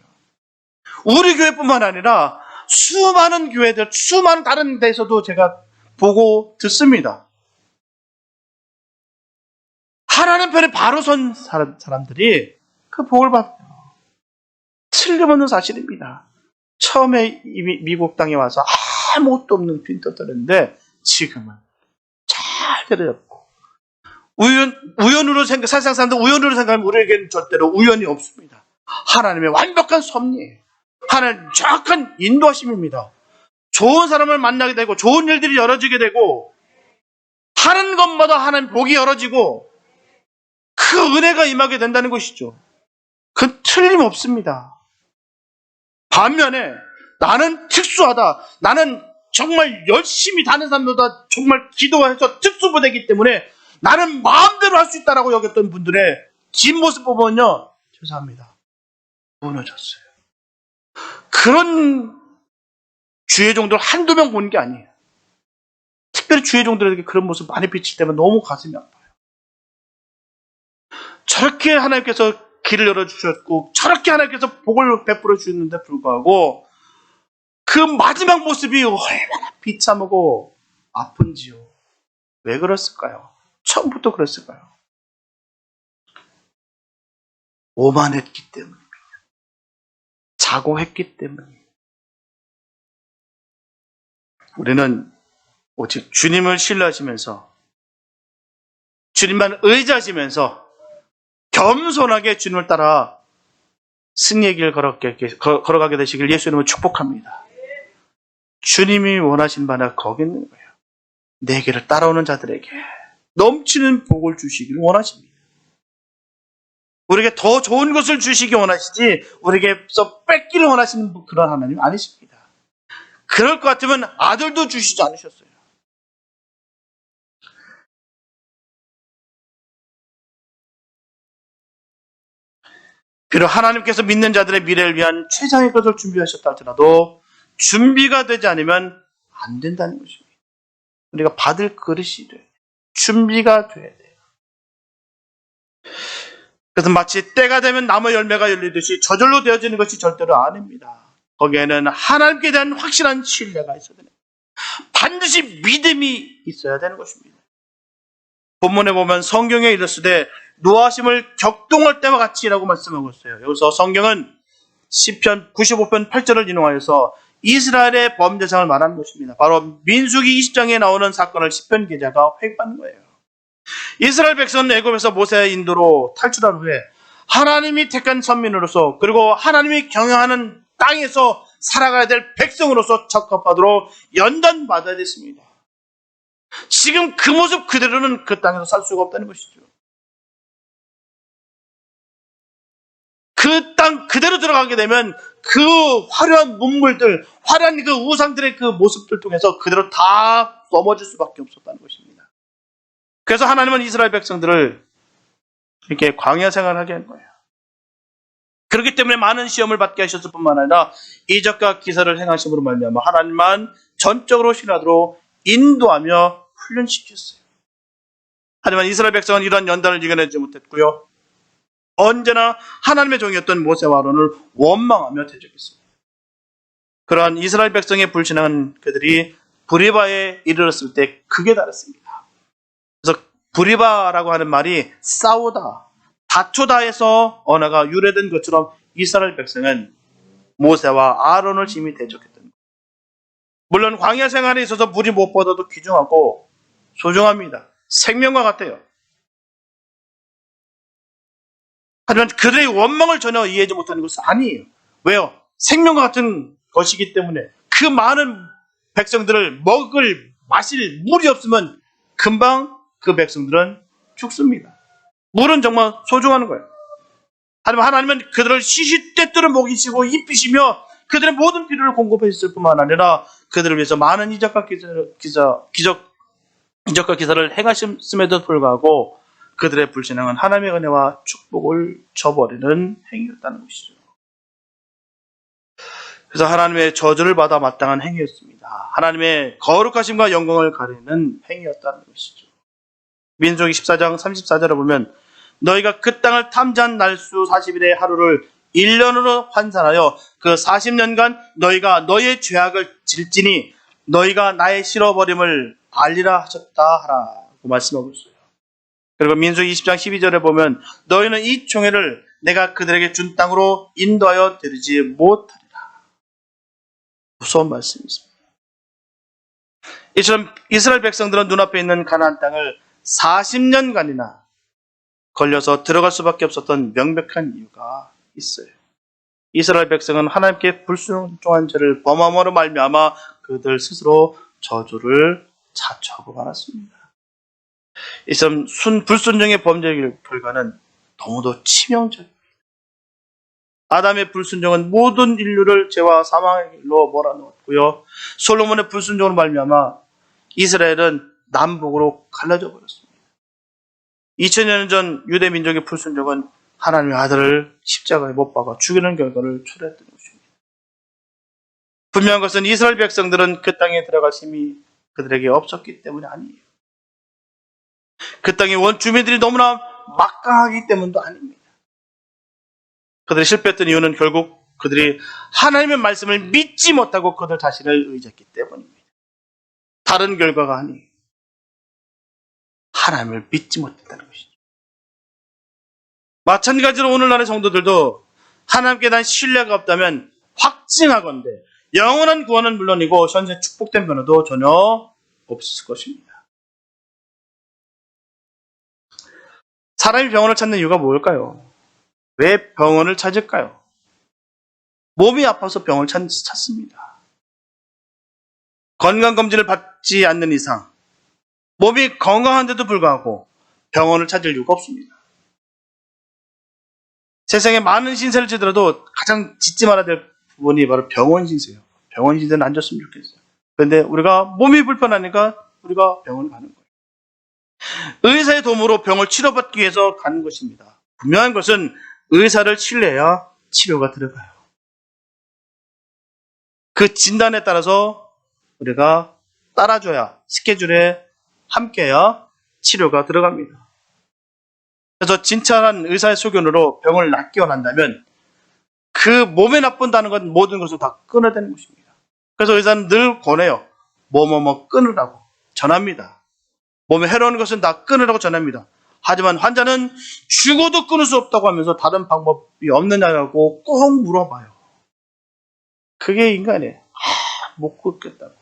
[SPEAKER 1] 우리 교회뿐만 아니라 수많은 교회들, 수많은 다른 데서도 제가 보고 듣습니다. 하나님 편에 바로 선 사람들이 그 복을 받아요. 틀림없는 사실입니다. 처음에 미국 땅에 와서 아무것도 없는 빈터들인데 지금은 잘 데려잡고 우연으로 세상 사람들 우연으로 생각하면 우리에게는 절대로 우연이 없습니다. 하나님의 완벽한 섭리예요. 하나님 정확한 인도하심입니다. 좋은 사람을 만나게 되고 좋은 일들이 열어지게 되고 하는 것마다 하나님 복이 열어지고 그 은혜가 임하게 된다는 것이죠. 그건 틀림없습니다. 반면에 나는 특수하다, 나는 정말 열심히 다른 사람보다 정말 기도해서 특수부대이기 때문에 나는 마음대로 할 수 있다라고 여겼던 분들의 뒷모습 보면요, 죄송합니다, 무너졌어요. 그런 주의 종들 한두 명 보는 게 아니에요. 특별히 주의 종들에게 그런 모습 많이 비칠 때면 너무 가슴이 아파요. 저렇게 하나님께서 길을 열어주셨고 저렇게 하나님께서 복을 베풀어 주셨는데 불구하고 그 마지막 모습이 얼마나 비참하고 아픈지요. 왜 그랬을까요? 처음부터 그랬을까요? 오만했기 때문입니다. 자고했기 때문입니다. 우리는 오직 주님을 신뢰하시면서 주님만 의지하시면서 겸손하게 주님을 따라 승리의 길 걸어가게 되시길 예수 이름으로 축복합니다. 주님이 원하신 바는 거기 있는 거예요. 내 길을 따라오는 자들에게 넘치는 복을 주시길 원하십니다. 우리에게 더 좋은 것을 주시기 원하시지 우리에게서 뺏기를 원하시는 그런 하나님 아니십니다. 그럴 것 같으면 아들도 주시지 않으셨어요. 비록 하나님께서 믿는 자들의 미래를 위한 최상의 것을 준비하셨다 할지라도 준비가 되지 않으면 안 된다는 것입니다. 우리가 받을 그릇이 돼요. 준비가 돼야 돼요. 그래서 마치 때가 되면 나무 열매가 열리듯이 저절로 되어지는 것이 절대로 아닙니다. 거기에는 하나님께 대한 확실한 신뢰가 있어야 됩니다. 반드시 믿음이 있어야 되는 것입니다. 본문에 보면 성경에 이르시되 노하심을 격동할 때와 같이라고 말씀하고 있어요. 여기서 성경은 시편 95편 8절을 인용하여서 이스라엘의 범죄상을 말하는 것입니다. 바로 민수기 20장에 나오는 사건을 시편 기자가 회입하는 거예요. 이스라엘 백성은 애굽에서 모세의 인도로 탈출한 후에 하나님이 택한 선민으로서 그리고 하나님이 경영하는 땅에서 살아가야 될 백성으로서 적합하도록 연단받아야 됐습니다. 지금 그 모습 그대로는 그 땅에서 살 수가 없다는 것이죠. 그 땅 그대로 들어가게 되면 그 화려한 문물들, 화려한 그 우상들의 그 모습들 통해서 그대로 다 넘어질 수밖에 없었다는 것입니다. 그래서 하나님은 이스라엘 백성들을 이렇게 광야 생활하게 한 거예요. 그렇기 때문에 많은 시험을 받게 하셨을 뿐만 아니라 이적과 기사를 행하심으로 말미암아 하나님만 전적으로 신하도록 인도하며 훈련시켰어요. 하지만 이스라엘 백성은 이러한 연단을 이겨내지 못했고요. 언제나 하나님의 종이었던 모세와 아론을 원망하며 대적했습니다. 그러한 이스라엘 백성의 불신한 그들이 브리바에 이르렀을 때 극에 달했습니다. 그래서 브리바라고 하는 말이 싸우다, 다투다에서 언어가 유래된 것처럼 이스라엘 백성은 모세와 아론을 심히 대적했던 거예요. 물론 광야 생활에 있어서 물이 무엇보다도 귀중하고 소중합니다. 생명과 같아요. 하지만 그들의 원망을 전혀 이해하지 못하는 것은 아니에요. 왜요? 생명과 같은 것이기 때문에 그 많은 백성들을 먹을 마실 물이 없으면 금방 그 백성들은 죽습니다. 물은 정말 소중한 거예요. 하지만 하나님은 그들을 시시때때로 먹이시고 입히시며 그들의 모든 필요를 공급했을 뿐만 아니라 그들을 위해서 많은 이적과 기사를 행하셨음에도 불구하고 그들의 불신앙은 하나님의 은혜와 축복을 저버리는 행위였다는 것이죠. 그래서 하나님의 저주를 받아 마땅한 행위였습니다. 하나님의 거룩하심과 영광을 가리는 행위였다는 것이죠. 민수기 14장 34절에 보면 너희가 그 땅을 탐지한 날수 40일의 하루를 1년으로 환산하여 그 40년간 너희가 너희의 죄악을 질지니 너희가 나의 실어버림을 알리라 하셨다 하라고 말씀하고 있어요. 그리고 민수기 20장 12절에 보면 너희는 이 총회를 내가 그들에게 준 땅으로 인도하여 데리지 못하리라. 무서운 말씀이 있습니다. 이처럼 이스라엘 백성들은 눈앞에 있는 가나안 땅을 40년간이나 걸려서 들어갈 수밖에 없었던 명백한 이유가 있어요. 이스라엘 백성은 하나님께 불순종한 죄를 범함으로 말미암아 그들 스스로 저주를 자초하고 말았습니다. 이처럼 불순종의 범죄의 결과는 너무도 치명적입니다. 아담의 불순종은 모든 인류를 죄와 사망의 길로 몰아넣었고요. 솔로몬의 불순종으로 말미암아 이스라엘은 남북으로 갈라져 버렸습니다. 2000년 전 유대 민족의 불순종은 하나님의 아들을 십자가에 못 박아 죽이는 결과를 초래했던 것입니다. 분명한 것은 이스라엘 백성들은 그 땅에 들어갈 힘이 그들에게 없었기 때문이 아니에요. 그 땅의 원주민들이 너무나 막강하기 때문도 아닙니다. 그들이 실패했던 이유는 결국 그들이 하나님의 말씀을 믿지 못하고 그들 자신을 의지했기 때문입니다. 다른 결과가 아니에요. 하나님을 믿지 못했다는 것이죠. 마찬가지로 오늘날의 성도들도 하나님께 대한 신뢰가 없다면 확증하건대 영원한 구원은 물론이고 현재 축복된 변화도 전혀 없을 것입니다. 사람이 병원을 찾는 이유가 뭘까요? 왜 병원을 찾을까요? 몸이 아파서 병원을 찾습니다. 건강검진을 받지 않는 이상 몸이 건강한데도 불구하고 병원을 찾을 이유가 없습니다. 세상에 많은 신세를 지더라도 가장 짓지 말아야 될 부분이 바로 병원 신세예요. 병원 신세는 안 줬으면 좋겠어요. 그런데 우리가 몸이 불편하니까 우리가 병원을 가는 거예요. 의사의 도움으로 병을 치료받기 위해서 가는 것입니다. 분명한 것은 의사를 신뢰해야 치료가 들어가요. 그 진단에 따라서 우리가 따라줘야 스케줄에 함께해야 치료가 들어갑니다. 그래서 진찰한 의사의 소견으로 병을 낫기 원한다면 그 몸에 나쁜다는 건 모든 것을 다 끊어야 되는 것입니다. 그래서 의사는 늘 권해요. 뭐뭐뭐 끊으라고 전합니다. 몸에 해로운 것은 다 끊으라고 전합니다. 하지만 환자는 죽어도 끊을 수 없다고 하면서 다른 방법이 없느냐고 꼭 물어봐요. 그게 인간이에요. 못 끊겠다고.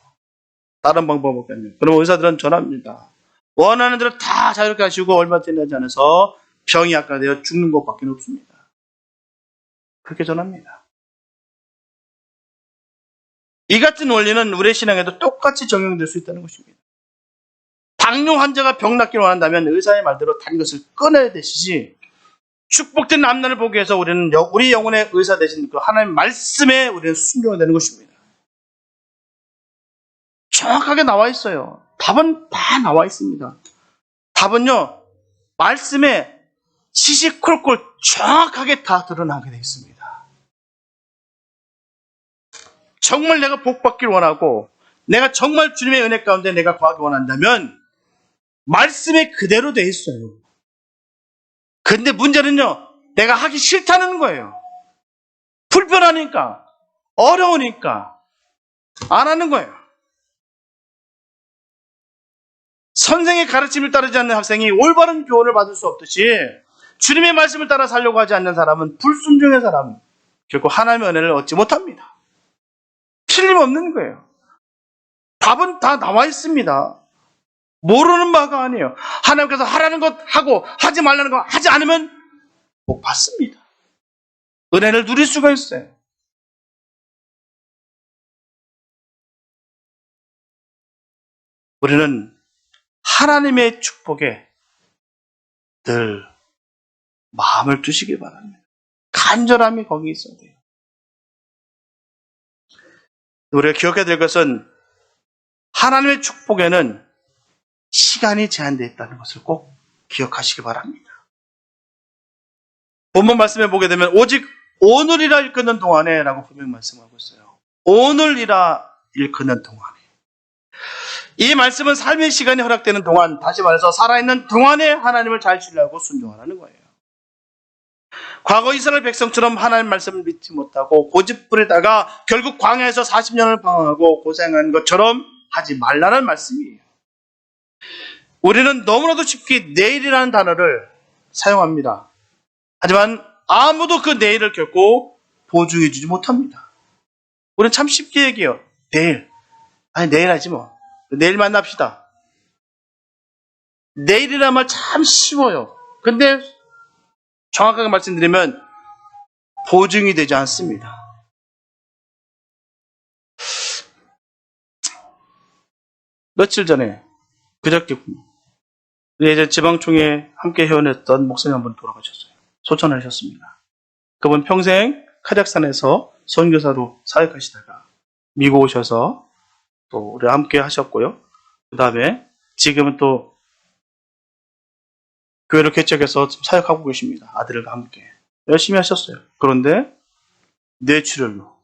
[SPEAKER 1] 다른 방법 없겠네요. 그럼 의사들은 전합니다. 원하는 대로 다 자유롭게 하시고 얼마 지나지 않아서 병이 악화되어 죽는 것밖에 없습니다. 그렇게 전합니다. 이 같은 원리는 우리의 신앙에도 똑같이 적용될 수 있다는 것입니다. 당뇨 환자가 병 낫기를 원한다면 의사의 말대로 단 것을 끊어야 되시지, 축복된 앞날을 보기 위해서 우리는 우리 영혼의 의사 되신 그 하나님의 말씀에 우리는 순종해야 되는 것입니다. 정확하게 나와 있어요. 답은 다 나와 있습니다. 답은요, 말씀에 시시콜콜 정확하게 다 드러나게 되어 있습니다. 정말 내가 복받기를 원하고 내가 정말 주님의 은혜 가운데 내가 거하기 원한다면 말씀에 그대로 되어 있어요. 근데 문제는요, 내가 하기 싫다는 거예요. 불편하니까, 어려우니까 안 하는 거예요. 선생의 가르침을 따르지 않는 학생이 올바른 교훈을 받을 수 없듯이 주님의 말씀을 따라 살려고 하지 않는 사람은 불순종의 사람, 결코 하나님의 은혜를 얻지 못합니다. 틀림없는 거예요. 답은 다 나와 있습니다. 모르는 바가 아니에요. 하나님께서 하라는 것 하고 하지 말라는 거 하지 않으면 못 받습니다. 은혜를 누릴 수가 있어요. 우리는 하나님의 축복에 늘 마음을 두시기 바랍니다. 간절함이 거기 있어야 돼요. 우리가 기억해야 될 것은 하나님의 축복에는 시간이 제한되어 있다는 것을 꼭 기억하시기 바랍니다. 본문 말씀에 보게 되면 오직 오늘이라 일컫는 동안에 라고 분명히 말씀하고 있어요. 오늘이라 일컫는 동안에. 이 말씀은 삶의 시간이 허락되는 동안, 다시 말해서 살아있는 동안에 하나님을 잘 신뢰하고 순종하라는 거예요. 과거 이스라엘 백성처럼 하나님 말씀을 믿지 못하고 고집부리다가 결국 광야에서 40년을 방황하고 고생한 것처럼 하지 말라는 말씀이에요. 우리는 너무나도 쉽게 내일이라는 단어를 사용합니다. 하지만 아무도 그 내일을 결코 보증해 주지 못합니다. 우리는 참 쉽게 얘기해요. 내일. 아니, 내일 하지 뭐. 내일 만납시다. 내일이란 말 참 쉬워요. 근데 정확하게 말씀드리면 보증이 되지 않습니다. 며칠 전에, 그저께 예전 지방총회 함께 회원했던 목사님 한 분 돌아가셨어요. 소천하셨습니다. 그분 평생 카자흐스탄에서 선교사로 사역하시다가 미국 오셔서 또 우리 함께 하셨고요. 그 다음에 지금은 또 교회를 개척해서 사역하고 계십니다. 아들과 함께. 열심히 하셨어요. 그런데 뇌출혈로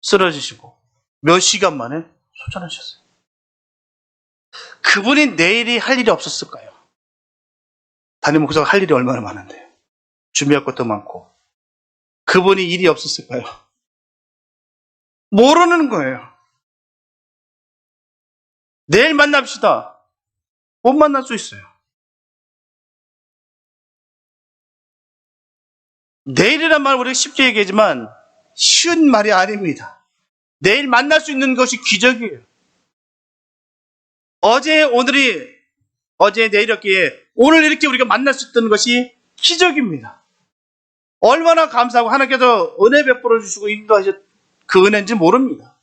[SPEAKER 1] 쓰러지시고 몇 시간 만에 소천하셨어요. 그분이 내일이 할 일이 없었을까요? 담임 목사가 할 일이 얼마나 많은데, 준비할 것도 많고. 그분이 일이 없었을까요? 모르는 거예요. 내일 만납시다. 못 만날 수 있어요. 내일이란 말 우리가 쉽게 얘기하지만 쉬운 말이 아닙니다. 내일 만날 수 있는 것이 기적이에요. 어제 내일이었기에 오늘 이렇게 우리가 만날 수 있던 것이 기적입니다. 얼마나 감사하고 하나님께서 은혜 베풀어 주시고 인도하셨 그 은혜인지 모릅니다.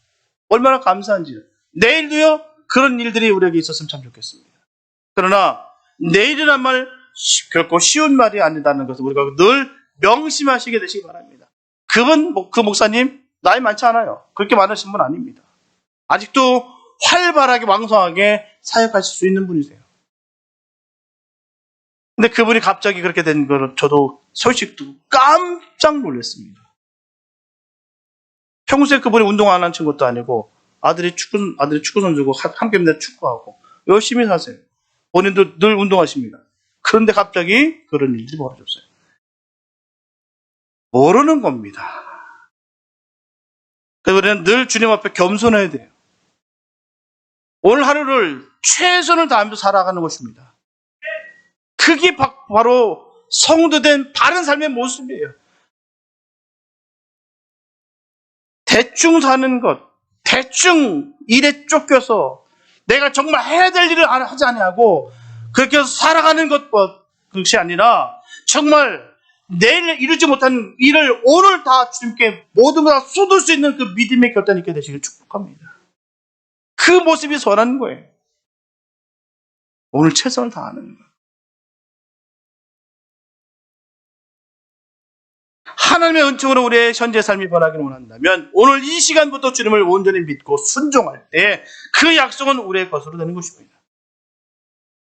[SPEAKER 1] 얼마나 감사한지요. 내일도요, 그런 일들이 우리에게 있었으면 참 좋겠습니다. 그러나 내일이란 말 결코 쉬운 말이 아니다는 것을 우리가 늘 명심하시게 되시기 바랍니다. 그 목사님 나이 많지 않아요. 그렇게 많으신 분 아닙니다. 아직도 활발하게 왕성하게 사역하실 수 있는 분이세요. 근데 그분이 갑자기 그렇게 된 걸 저도 소식 듣고 깜짝 놀랐습니다. 평소에 그분이 운동 안 하는 것도 아니고 아들이 축구 선수고 함께 맨날 축구하고 열심히 사세요. 본인도 늘 운동하십니다. 그런데 갑자기 그런 일이 벌어졌어요. 모르는 겁니다. 그래서 우리는 늘 주님 앞에 겸손해야 돼요. 오늘 하루를 최선을 다하면서 살아가는 것입니다. 그게 바로 성도된 바른 삶의 모습이에요. 대충 사는 것, 대충 일에 쫓겨서 내가 정말 해야 될 일을 하지 아니하고 그렇게 해서 살아가는 것이 아니라 정말 내일 이루지 못한 일을 오늘 다 주님께 모두 다 쏟을 수 있는 그 믿음의 결단이 있게 되시길 축복합니다. 그 모습이 선한 거예요. 오늘 최선을 다하는 거예요. 하나님의 은총으로 우리의 현재 삶이 변하기를 원한다면 오늘 이 시간부터 주님을 온전히 믿고 순종할 때 그 약속은 우리의 것으로 되는 것입니다.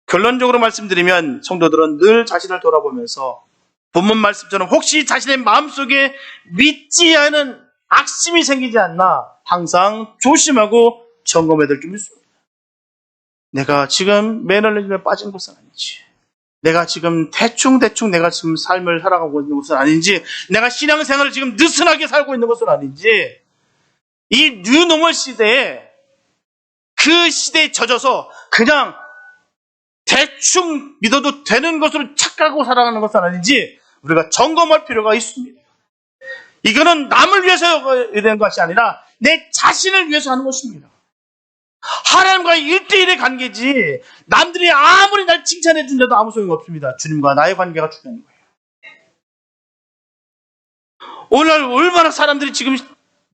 [SPEAKER 1] 결론적으로 말씀드리면 성도들은 늘 자신을 돌아보면서 본문 말씀처럼 혹시 자신의 마음속에 믿지 않은 악심이 생기지 않나 항상 조심하고 점검해야 될 줄 믿습니다. 내가 지금 매너리즘에 빠진 것은 아니지. 내가 지금 대충 내가 지금 삶을 살아가고 있는 것은 아닌지, 내가 신앙생활을 지금 느슨하게 살고 있는 것은 아닌지, 이 뉴노멀 시대에 그 시대에 젖어서 그냥 대충 믿어도 되는 것으로 착각하고 살아가는 것은 아닌지 우리가 점검할 필요가 있습니다. 이거는 남을 위해서 되는 것이 아니라 내 자신을 위해서 하는 것입니다. 하나님과의 1대1의 관계지 남들이 아무리 날 칭찬해 준다도 아무 소용이 없습니다. 주님과 나의 관계가 중요한 거예요. 오늘 얼마나 사람들이 지금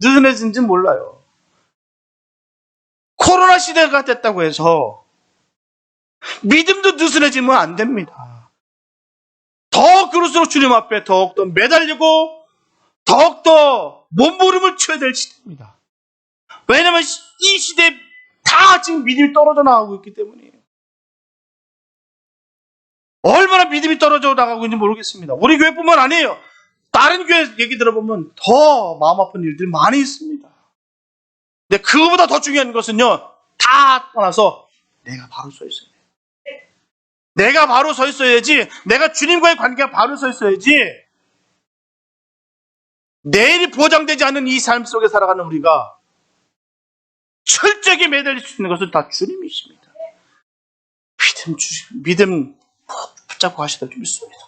[SPEAKER 1] 느슨해진지 몰라요. 코로나 시대가 됐다고 해서 믿음도 느슨해지면 안 됩니다. 더 그럴수록 주님 앞에 더욱더 매달리고 더욱더 몸부림을 쳐야 될 시대입니다. 왜냐하면 이 시대에 다 지금 믿음이 떨어져 나가고 있기 때문이에요. 얼마나 믿음이 떨어져 나가고 있는지 모르겠습니다. 우리 교회뿐만 아니에요. 다른 교회 얘기 들어보면 더 마음 아픈 일들이 많이 있습니다. 근데 그거보다 더 중요한 것은요, 다 떠나서 내가 바로 서 있어야 돼요. 내가 바로 서 있어야지, 내가 주님과의 관계가 바로 서 있어야지, 내일이 보장되지 않은 이 삶 속에 살아가는 우리가 철저하게 매달릴 수 있는 것은 다 주님이십니다. 믿음 붙잡고 가셔야 될 줄 믿습니다.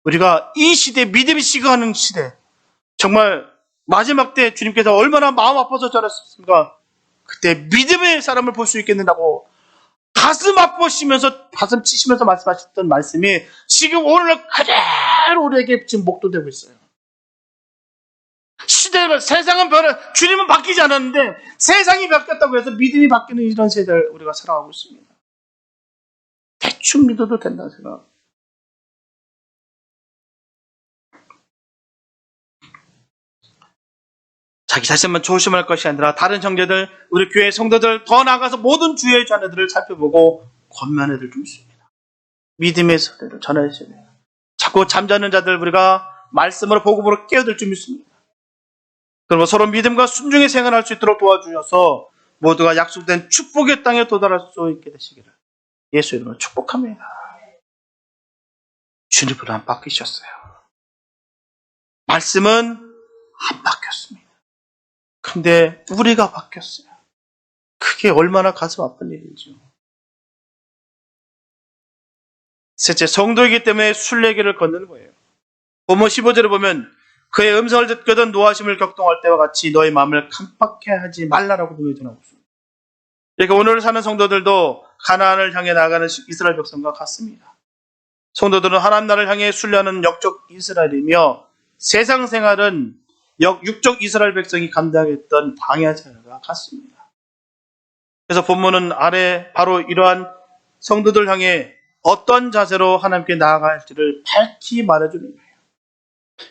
[SPEAKER 1] 우리가 이 시대, 믿음이 식어가는 시대, 정말 마지막 때 주님께서 얼마나 마음 아파서 전하셨습니까? 그때 믿음의 사람을 볼 수 있겠는다고 가슴 아프시면서, 가슴 치시면서 말씀하셨던 말씀이 지금 오늘날 그대로 우리에게 지금 목도되고 있어요. 시대를, 세상은 주님은 바뀌지 않았는데 세상이 바뀌었다고 해서 믿음이 바뀌는 이런 세대를 우리가 살아가고 있습니다. 대충 믿어도 된다는 생각. 자기 자신만 조심할 것이 아니라 다른 형제들, 우리 교회 성도들, 더 나아가서 모든 주의 자녀들을 살펴보고 권면해야 될 줄 있습니다. 믿음의 소리를 전해야 됩니다. 자꾸 잠자는 자들 우리가 말씀으로 복음으로 깨워들 줄 믿습니다. 그러면 서로 믿음과 순종의 생활할 수 있도록 도와주셔서 모두가 약속된 축복의 땅에 도달할 수 있게 되시기를 예수 이름으로 축복합니다. 주님으로 안 바뀌셨어요. 말씀은 안 바뀌었습니다. 근데 우리가 바뀌었어요. 그게 얼마나 가슴 아픈 일이죠. 셋째, 성도이기 때문에 순례길을 걷는 거예요. 본문 15절에 보면 그의 음성을 듣거든 노하심을 격동할 때와 같이 너의 마음을 깜빡해 하지 말라라고 분명히 전하고 있습니다. 그러니까 오늘 사는 성도들도 가나안을 향해 나아가는 이스라엘 백성과 같습니다. 성도들은 하나님 나라를 향해 순례하는 영적 이스라엘이며 세상 생활은 육적 이스라엘 백성이 감당했던 방해 생활과 같습니다. 그래서 본문은 아래 바로 이러한 성도들 향해 어떤 자세로 하나님께 나아갈지를 밝히 말해주는 거예요.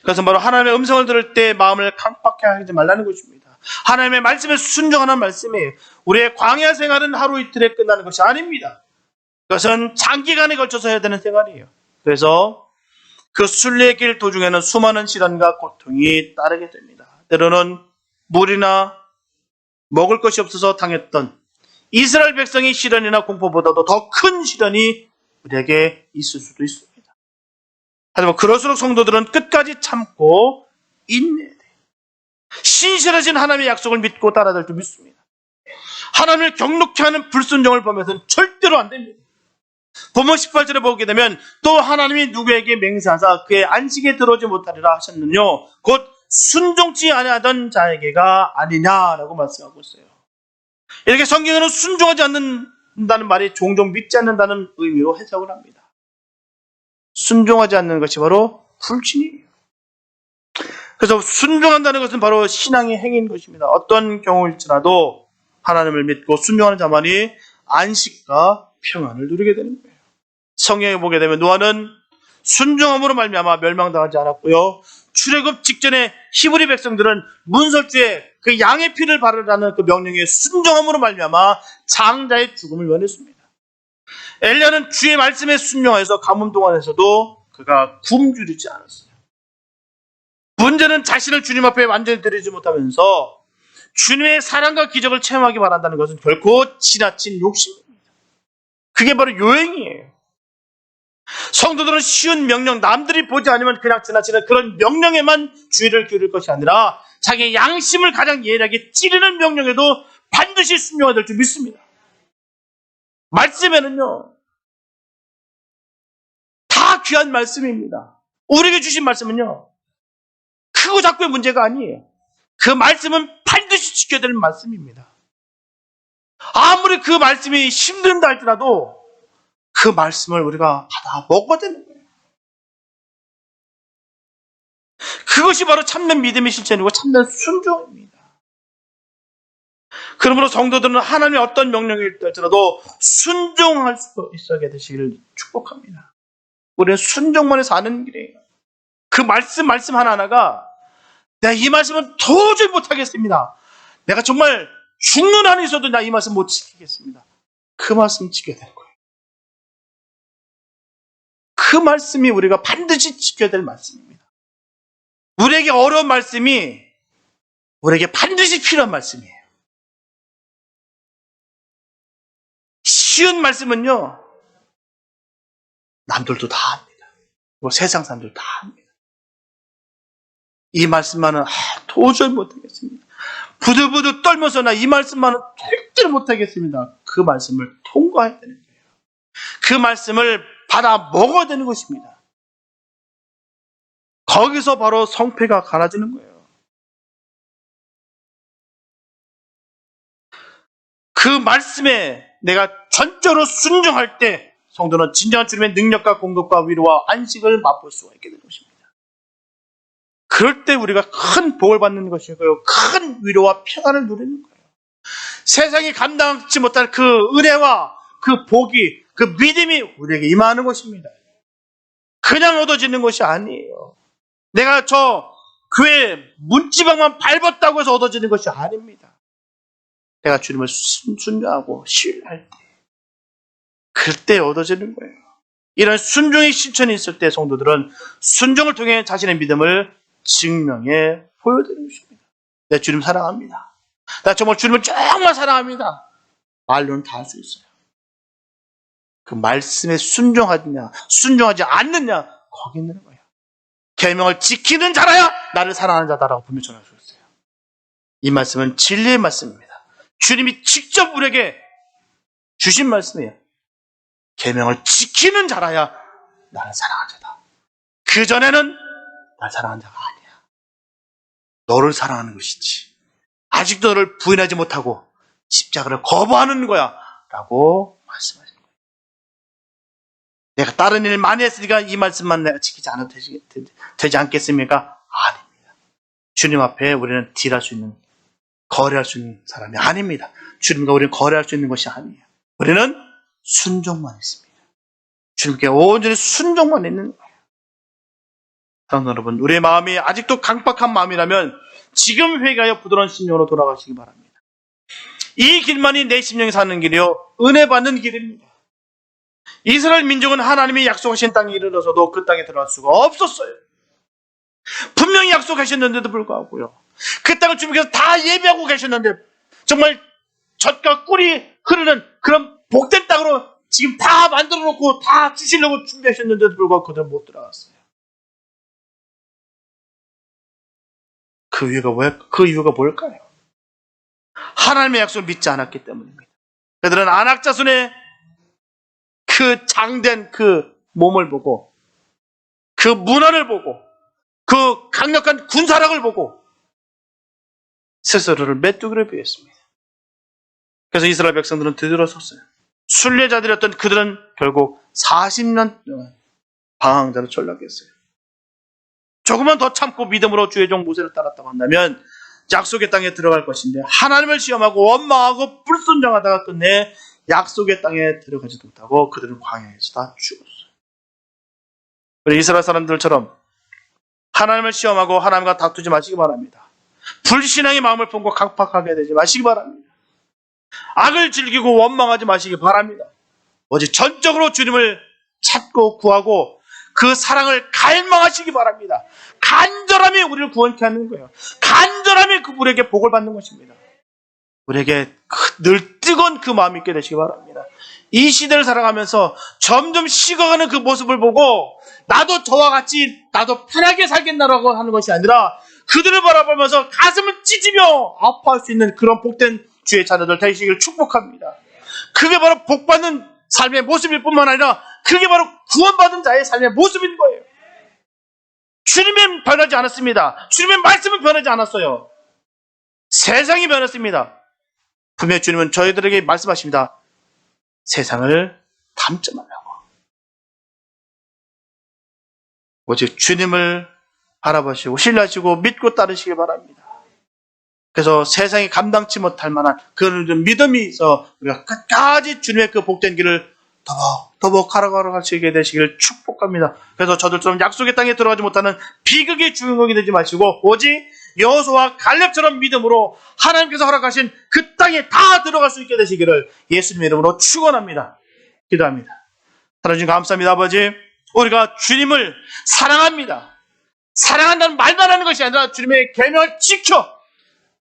[SPEAKER 1] 그래서 바로 하나님의 음성을 들을 때 마음을 깜빡해 하지 말라는 것입니다. 하나님의 말씀에 순종하는 말씀이에요. 우리의 광야 생활은 하루 이틀에 끝나는 것이 아닙니다. 그것은 장기간에 걸쳐서 해야 되는 생활이에요. 그래서 그 순례길 도중에는 수많은 시련과 고통이 따르게 됩니다. 때로는 물이나 먹을 것이 없어서 당했던 이스라엘 백성의 시련이나 공포보다도 더 큰 시련이 우리에게 있을 수도 있습니다. 하지만 그럴수록 성도들은 끝까지 참고 인내해야 돼요. 신실하신 하나님의 약속을 믿고 따라갈 줄 믿습니다. 하나님을 경록케 하는 불순종을 범해서는 절대로 안 됩니다. 본문 18절에 보게 되면 또 하나님이 누구에게 맹세하사 그의 안식에 들어오지 못하리라 하셨느뇨 곧 순종치 아니하던 자에게가 아니냐라고 말씀하고 있어요. 이렇게 성경에는 순종하지 않는다는 말이 종종 믿지 않는다는 의미로 해석을 합니다. 순종하지 않는 것이 바로 불신이에요. 그래서 순종한다는 것은 바로 신앙의 행위인 것입니다. 어떤 경우일지라도 하나님을 믿고 순종하는 자만이 안식과 평안을 누리게 되는 거예요. 성경에 보게 되면 노아는 순종함으로 말미암아 멸망당하지 않았고요. 출애굽 직전에 히브리 백성들은 문설주에 그 양의 피를 바르라는 그 명령에 순종함으로 말미암아 장자의 죽음을 면했습니다. 엘리야는 주의 말씀에 순종해서 가뭄 동안에서도 그가 굶주리지 않았어요. 문제는 자신을 주님 앞에 완전히 드리지 못하면서 주님의 사랑과 기적을 체험하기 바란다는 것은 결코 지나친 욕심입니다. 그게 바로 요행이에요. 성도들은 쉬운 명령, 남들이 보지 않으면 그냥 지나치는 그런 명령에만 주의를 기울일 것이 아니라 자기의 양심을 가장 예리하게 찌르는 명령에도 반드시 순종해야 될 줄 믿습니다. 말씀에는요, 다 귀한 말씀입니다. 우리에게 주신 말씀은요, 크고 작고의 문제가 아니에요. 그 말씀은 반드시 지켜야 될 말씀입니다. 아무리 그 말씀이 힘든다 할지라도 그 말씀을 우리가 받아 먹어야 되는 거예요. 그것이 바로 참된 믿음의 실천이고 참된 순종입니다. 그러므로 성도들은 하나님의 어떤 명령이 될지라도 순종할 수 있어야 되시기를 축복합니다. 우리는 순종만 해서 사는 길이에요. 그 말씀 하나하나가 내가 이 말씀은 도저히 못하겠습니다. 내가 정말 죽는 한이 있어도 나 이 말씀 못 지키겠습니다. 그 말씀 지켜야 되는 거예요. 그 말씀이 우리가 반드시 지켜야 될 말씀입니다. 우리에게 어려운 말씀이 우리에게 반드시 필요한 말씀이에요. 쉬운 말씀은요, 남들도 다 합니다. 뭐 세상 사람들 다 합니다. 이 말씀만은 도저히 못하겠습니다. 부들부들 떨면서 나 이 말씀만은 절대로 못하겠습니다. 그 말씀을 통과해야 되는 거예요. 그 말씀을 받아 먹어야 되는 것입니다. 거기서 바로 성패가 갈라지는 거예요. 그 말씀에 내가 전적으로 순종할 때 성도는 진정한 주님의 능력과 공급과 위로와 안식을 맛볼 수가 있게 되는 것입니다. 그럴 때 우리가 큰 복을 받는 것이고요. 큰 위로와 평안을 누리는 거예요. 세상이 감당하지 못할 그 은혜와 그 복이, 그 믿음이 우리에게 임하는 것입니다. 그냥 얻어지는 것이 아니에요. 내가 저 교회 문지방만 밟았다고 해서 얻어지는 것이 아닙니다. 내가 주님을 순종하고 신뢰할 때, 그때 얻어지는 거예요. 이런 순종의 실천이 있을 때 성도들은 순종을 통해 자신의 믿음을 증명해 보여드리는 것입니다. 내 주님 사랑합니다. 나 정말 주님을 정말 사랑합니다. 말로는 다 할 수 있어요. 그 말씀에 순종하느냐, 순종하지 않느냐, 거기 있는 거예요. 계명을 지키는 자라야 나를 사랑하는 자다라고 분명히 전하셨어요. 이 말씀은 진리의 말씀입니다. 주님이 직접 우리에게 주신 말씀이에요. 계명을 지키는 자라야 나를 사랑하는 자다. 그 전에는 날 사랑하는 자가 아니야. 너를 사랑하는 것이지. 아직도 너를 부인하지 못하고 십자가를 거부하는 거야 라고 말씀하시는 거예요. 내가 다른 일 많이 했으니까 이 말씀만 내가 지키지 않아도 되지 않겠습니까? 아닙니다. 주님 앞에 우리는 딜할 수 있는, 거래할 수 있는 사람이 아닙니다. 주님과 우리는 거래할 수 있는 것이 아니에요. 우리는 순종만 있습니다. 주님께 온전히 순종만 있는 거예요. 사랑하는 여러분, 우리의 마음이 아직도 강박한 마음이라면 지금 회개하여 부드러운 심령으로 돌아가시기 바랍니다. 이 길만이 내 심령이 사는 길이요, 은혜 받는 길입니다. 이스라엘 민족은 하나님이 약속하신 땅에 이르러서도 그 땅에 들어갈 수가 없었어요. 분명히 약속하셨는데도 불구하고요, 그 땅을 주님께서 다 예비하고 계셨는데 정말 젖과 꿀이 흐르는 그런 복된 땅으로 지금 다 만들어 놓고 다 주시려고 준비하셨는데도 불구하고 그들은 못 들어갔어요. 그 이유가 뭘까요? 하나님의 약속을 믿지 않았기 때문입니다. 그들은 안악자손의 그 장된 그 몸을 보고, 그 문화를 보고, 그 강력한 군사력을 보고 스스로를 메뚜기로 비했습니다. 그래서 이스라엘 백성들은 뒤돌아섰어요. 순례자들이었던 그들은 결국 40년 동안 방황자로 전락했어요. 조금만 더 참고 믿음으로 주의 종 모세를 따랐다고 한다면 약속의 땅에 들어갈 것인데 하나님을 시험하고 원망하고 불순종하다가 끝내 약속의 땅에 들어가지도 못하고 그들은 광야에서 다 죽었어요. 우리 이스라엘 사람들처럼 하나님을 시험하고 하나님과 다투지 마시기 바랍니다. 불신앙의 마음을 품고 강팍하게 되지 마시기 바랍니다. 악을 즐기고 원망하지 마시기 바랍니다. 오직 전적으로 주님을 찾고 구하고 그 사랑을 갈망하시기 바랍니다. 간절함이 우리를 구원케 하는 거예요. 간절함이 그분에게 복을 받는 것입니다. 우리에게 늘 뜨거운 그 마음이 있게 되시기 바랍니다. 이 시대를 살아가면서 점점 식어가는 그 모습을 보고 나도 저와 같이 나도 편하게 살겠나라고 하는 것이 아니라 그들을 바라보면서 가슴을 찢으며 아파할 수 있는 그런 복된 주의 자녀들 되시기를 축복합니다. 그게 바로 복받는 삶의 모습일 뿐만 아니라 그게 바로 구원받은 자의 삶의 모습인 거예요. 주님은 변하지 않았습니다. 주님의 말씀은 변하지 않았어요. 세상이 변했습니다. 분명히 주님은 저희들에게 말씀하십니다. 세상을 닮지 말라고. 오직 주님을 바라보시고 신뢰하시고 믿고 따르시길 바랍니다. 그래서 세상이 감당치 못할 만한 그런 믿음이 있어 우리가 끝까지 주님의 그 복된 길을 더욱 걸어가시게 되시기를 축복합니다. 그래서 저들처럼 약속의 땅에 들어가지 못하는 비극의 주인공이 되지 마시고 오직 여호수아와 갈렙처럼 믿음으로 하나님께서 허락하신 그 땅에 다 들어갈 수 있게 되시기를 예수님의 이름으로 축원합니다. 기도합니다. 하나님 감사합니다. 아버지, 우리가 주님을 사랑합니다. 사랑한다는 말만 하는 것이 아니라 주님의 계명을 지켜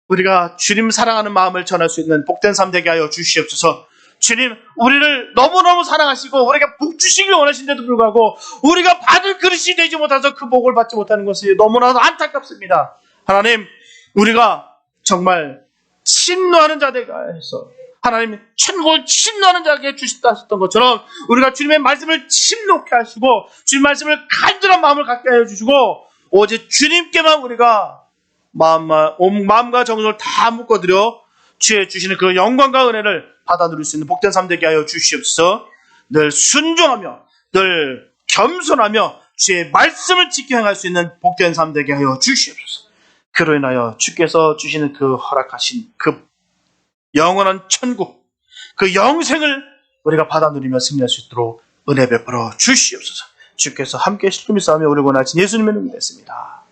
[SPEAKER 1] 우리가 주님 사랑하는 마음을 전할 수 있는 복된 삶 되게 하여 주시옵소서. 주님, 우리를 너무너무 사랑하시고 우리가 복 주시길 원하신데도 불구하고 우리가 받을 그릇이 되지 못해서 그 복을 받지 못하는 것이 너무나도 안타깝습니다. 하나님, 우리가 정말 신노하는 자들에게 해서 하나님 천국을 신노하는 자에게 주셨다 하셨던 것처럼 우리가 주님의 말씀을 침노케 하시고 주님 말씀을 간절한 마음을 갖게 하여 주시고 오직 주님께만 우리가 마음과 정성을 다 묶어드려 주의 주시는 그 영광과 은혜를 받아 누릴 수 있는 복된 삶 되게 하여 주시옵소서. 늘 순종하며 늘 겸손하며 주의 말씀을 지켜 행할 수 있는 복된 삶 되게 하여 주시옵소서. 그로 인하여 주께서 주시는 그 허락하신 그 영원한 천국, 그 영생을 우리가 받아 누리며 승리할 수 있도록 은혜 베풀어 주시옵소서. 주께서 함께 실금이 싸우며 우리 원하신 예수님의 이름으로 믿습니다.